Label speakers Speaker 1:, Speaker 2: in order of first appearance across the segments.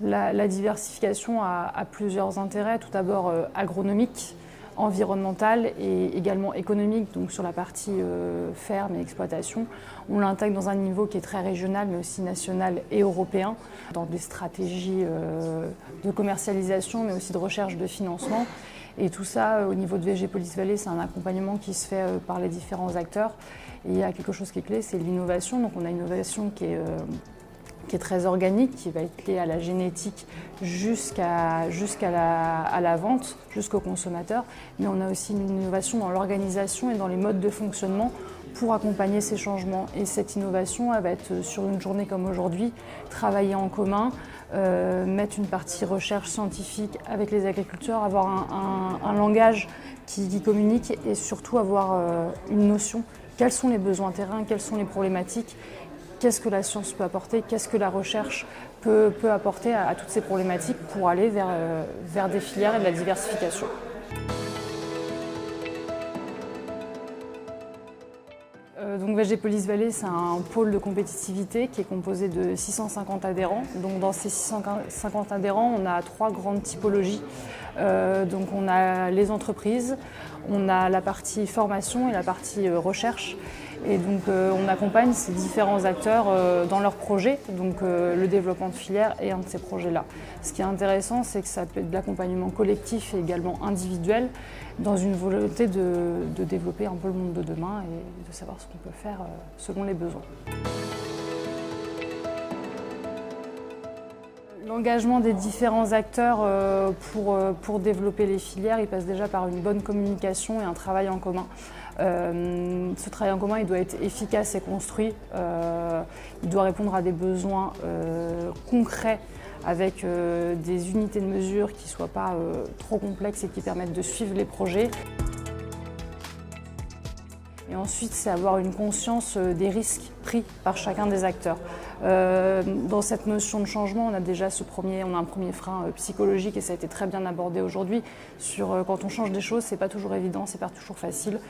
Speaker 1: La diversification a plusieurs intérêts, tout d'abord agronomique, environnemental et également économique, donc sur la partie ferme et exploitation. On l'intègre dans un niveau qui est très régional mais aussi national et européen, dans des stratégies de commercialisation mais aussi de recherche de financement. Et tout ça, au niveau de VG Police Vallée, c'est un accompagnement qui se fait par les différents acteurs. Et il y a quelque chose qui est clé, c'est l'innovation. Donc on a une innovation qui est très organique, qui va être liée à la génétique jusqu'à la vente, jusqu'au consommateur. Mais on a aussi une innovation dans l'organisation et dans les modes de fonctionnement pour accompagner ces changements. Et cette innovation, elle va être sur une journée comme aujourd'hui, travailler en commun, mettre une partie recherche scientifique avec les agriculteurs, avoir un langage qui communique et surtout avoir une notion. Quels sont les besoins terrain, quelles sont les problématiques, qu'est-ce que la science peut apporter, qu'est-ce que la recherche peut apporter à toutes ces problématiques pour aller vers des filières et de la diversification. Donc VG Police Vallée, c'est un pôle de compétitivité qui est composé de 650 adhérents. Donc dans ces 650 adhérents, on a 3 grandes typologies. Donc on a les entreprises, on a la partie formation et la partie recherche. Et donc on accompagne ces différents acteurs dans leurs projets. Donc le développement de filières est un de ces projets-là. Ce qui est intéressant, c'est que ça peut être de l'accompagnement collectif et également individuel dans une volonté de développer un peu le monde de demain et de savoir ce qu'on peut faire selon les besoins. L'engagement des différents acteurs pour développer les filières, il passe déjà par une bonne communication et un travail en commun. Ce travail en commun, il doit être efficace et construit. Il doit répondre à des besoins concrets avec des unités de mesure qui ne soient pas trop complexes et qui permettent de suivre les projets. Et ensuite, c'est avoir une conscience des risques pris par chacun des acteurs. Dans cette notion de changement, on a déjà un premier frein psychologique et ça a été très bien abordé aujourd'hui. Quand on change des choses, c'est pas toujours évident, c'est pas toujours facile.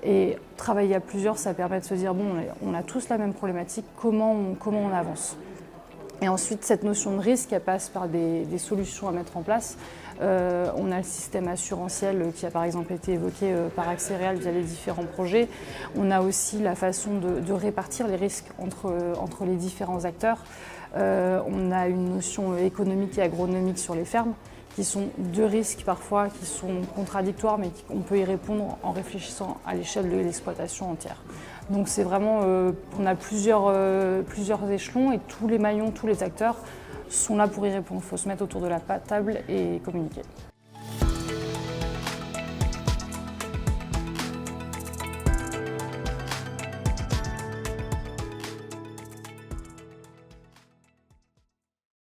Speaker 1: Et travailler à plusieurs, ça permet de se dire bon, on a tous la même problématique, comment on avance. Et ensuite, cette notion de risque, elle passe par des solutions à mettre en place. On a le système assurantiel qui a par exemple été évoqué par Axéréal via les différents projets. On a aussi la façon de répartir les risques entre les différents acteurs. On a une notion économique et agronomique sur les fermes, qui sont 2 risques parfois qui sont contradictoires, mais on peut y répondre en réfléchissant à l'échelle de l'exploitation entière. Donc c'est vraiment, on a plusieurs échelons et tous les maillons, tous les acteurs sont là pour y répondre. Il faut se mettre autour de la table et communiquer.